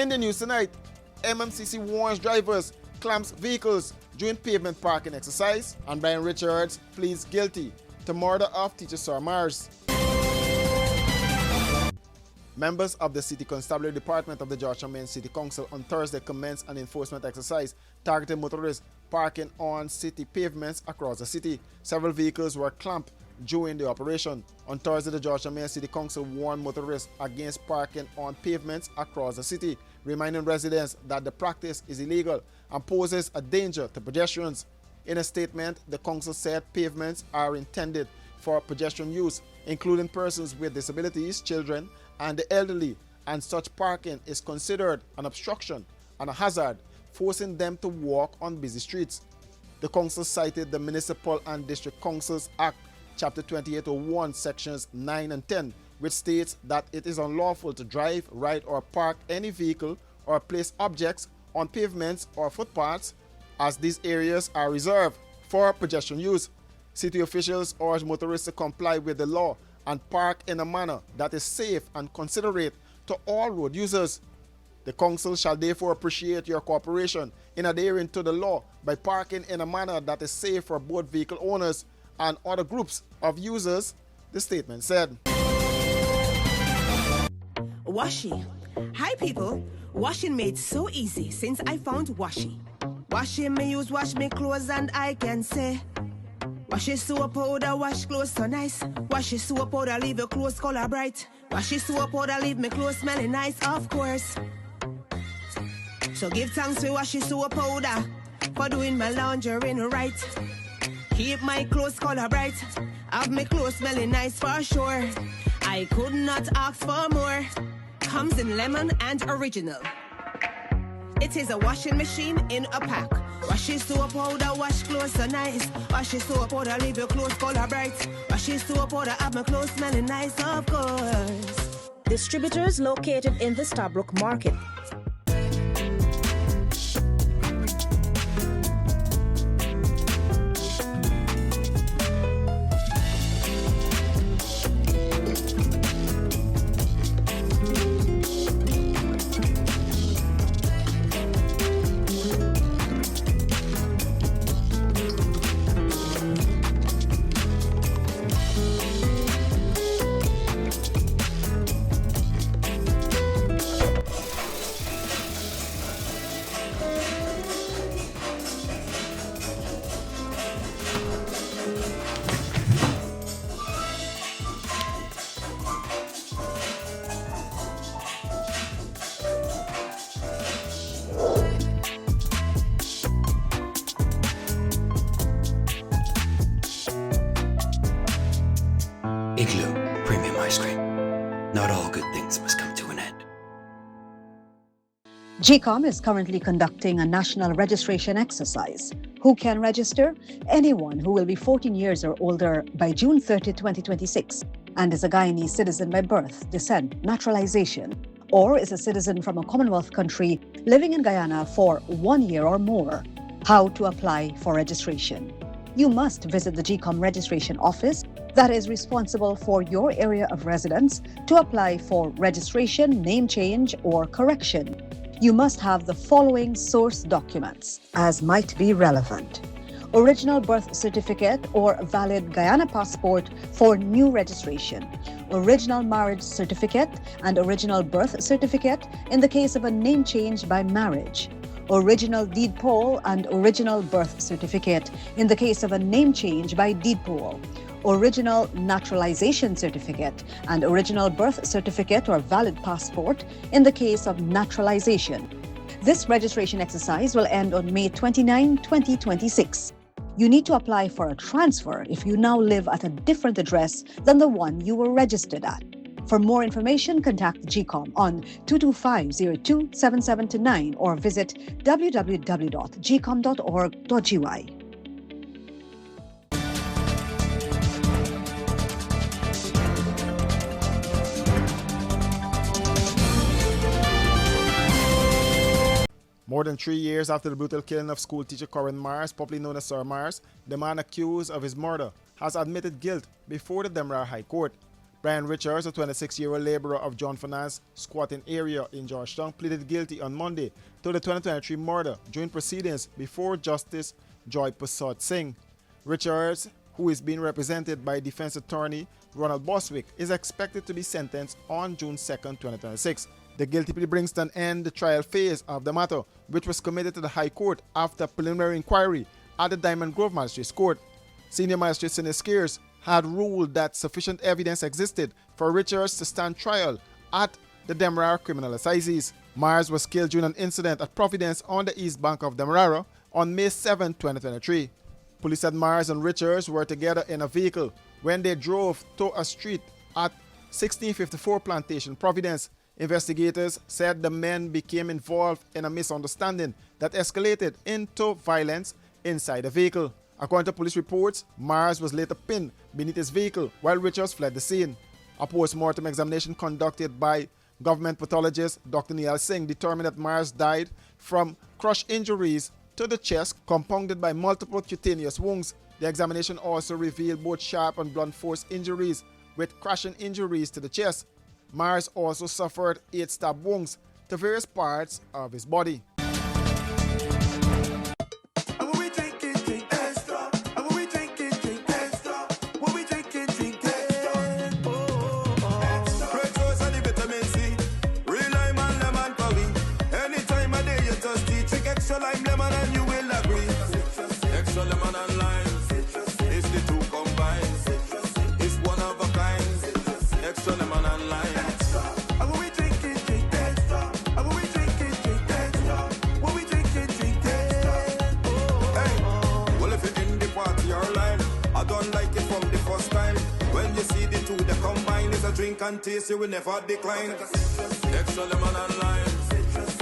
In the news tonight, MMCC warns drivers, clamps vehicles during pavement parking exercise, and Brian Richards pleads guilty to murder of teacher Sarah Mars. Members of the City Constabulary Department of the Georgetown Main City Council on Thursday commenced an enforcement exercise targeting motorists parking on city pavements across the city. Several vehicles were clamped during the operation. On Thursday, the Georgetown Main City Council warned motorists against parking on pavements across the city, reminding residents that the practice is illegal and poses a danger to pedestrians. In a statement, the council said pavements are intended for pedestrian use, including persons with disabilities, children, and the elderly, and such parking is considered an obstruction and a hazard, forcing them to walk on busy streets. The council cited the Municipal and District Councils Act, Chapter 2801, Sections 9 and 10, which states that it is unlawful to drive, ride, or park any vehicle or place objects on pavements or footpaths, as these areas are reserved for pedestrian use. City officials urge motorists to comply with the law and park in a manner that is safe and considerate to all road users. The council shall therefore appreciate your cooperation in adhering to the law by parking in a manner that is safe for both vehicle owners and other groups of users, the statement said. Washi. Hi people. Washing made so easy since I found Washi. Washing me use wash me clothes and I can say Washi soap powder wash clothes so nice. Washi soap powder leave your clothes color bright. Washi soap powder leave me clothes smelling nice, of course. So give thanks to Washi soap powder for doing my laundry right. Keep my clothes color bright. Have my clothes smelling nice for sure. I could not ask for more. Comes in lemon and original. It is a washing machine in a pack. Washi soap powder wash clothes so nice. Washi soap powder leave your clothes color bright. Washi soap powder have my clothes smelling nice, of course. Distributors located in the Stabrook Market. Igloo Premium Ice Cream. Not all good things must come to an end. GCOM is currently conducting a national registration exercise. Who can register? Anyone who will be 14 years or older by June 30, 2026 and is a Guyanese citizen by birth, descent, naturalization, or is a citizen from a Commonwealth country living in Guyana for 1 year or more. How to apply for registration? You must visit the GCOM registration office that is responsible for your area of residence to apply for registration, name change, or correction. You must have the following source documents as might be relevant: original birth certificate or valid Guyana passport for new registration, original marriage certificate and original birth certificate in the case of a name change by marriage, original deed poll and original birth certificate in the case of a name change by deed poll, original naturalization certificate and original birth certificate or valid passport in the case of naturalization. This registration exercise will end on May 29, 2026. You need to apply for a transfer if you now live at a different address than the one you were registered at. For more information, contact GCOM on 225-02-7729 or visit www.gcom.org.gy. More than 3 years after the brutal killing of school teacher Corinne Mars, popularly known as Sarah Mars, the man accused of his murder has admitted guilt before the Demerara High Court. Brian Richards, a 26-year-old laborer of John Finance squatting area in Georgetown, pleaded guilty on Monday to the 2023 murder during proceedings before Justice Joy Prasad Singh. Richards, who is being represented by defense attorney Ronald Boswick, is expected to be sentenced on June 2, 2026. The guilty plea brings to an end the trial phase of the matter, which was committed to the High Court after preliminary inquiry at the Diamond Grove Magistrates Court. Senior Magistrate Sidney Skeers had ruled that sufficient evidence existed for Richards to stand trial at the Demerara Criminal Assizes. Myers was killed during an incident at Providence on the east bank of Demerara on May 7, 2023. Police said Myers and Richards were together in a vehicle when they drove to a street at 1654 Plantation, Providence. Investigators said the men became involved in a misunderstanding that escalated into violence inside the vehicle. According to police reports, Myers was later pinned beneath his vehicle while Richards fled the scene. A post-mortem examination conducted by government pathologist Dr. Neil Singh determined that Myers died from crush injuries to the chest compounded by multiple cutaneous wounds. The examination also revealed both sharp and blunt force injuries with crashing injuries to the chest. Myers also suffered 8 stab wounds to various parts of his body. Drink and taste, you will never decline. Extra lemon and lime.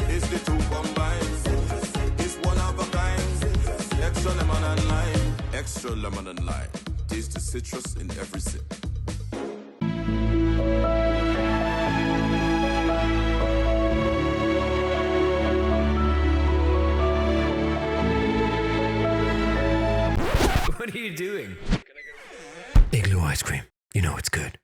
It's the two combined. It's one of a kind. Extra lemon and lime. Extra lemon and lime. Taste the citrus in every sip. What are you doing? Igloo ice cream. You know it's good.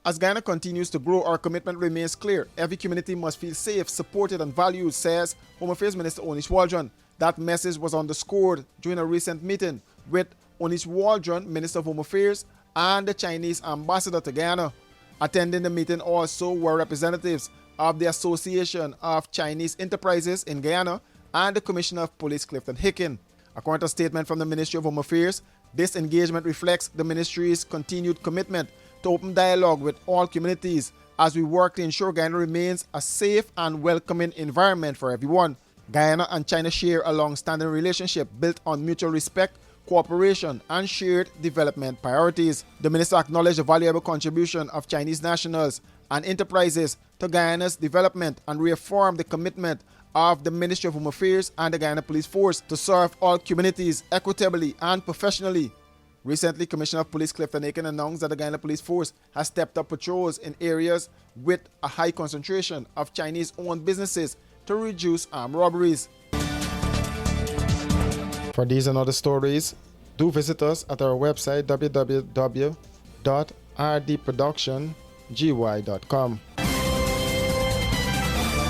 As Guyana continues to grow, our commitment remains clear. Every community must feel safe, supported, and valued, says Home Affairs Minister Onish Waldron. That message was underscored during a recent meeting with Onish Waldron, Minister of Home Affairs, and the Chinese ambassador to Guyana. Attending the meeting also were representatives of the Association of Chinese Enterprises in Guyana and the Commissioner of Police Clifton Hicken. According to a statement from the Ministry of Home Affairs, this engagement reflects the ministry's continued commitment to open dialogue with all communities as we work to ensure Guyana remains a safe and welcoming environment for everyone. Guyana and China share a long-standing relationship built on mutual respect, cooperation, and shared development priorities. The minister acknowledged the valuable contribution of Chinese nationals and enterprises to Guyana's development and reaffirmed the commitment of the Ministry of Home Affairs and the Guyana Police Force to serve all communities equitably and professionally. Recently, Commissioner of Police Clifton Hicken announced that the Guyana Police Force has stepped up patrols in areas with a high concentration of Chinese-owned businesses to reduce armed robberies. For these and other stories, do visit us at our website www.rdproductiongy.com.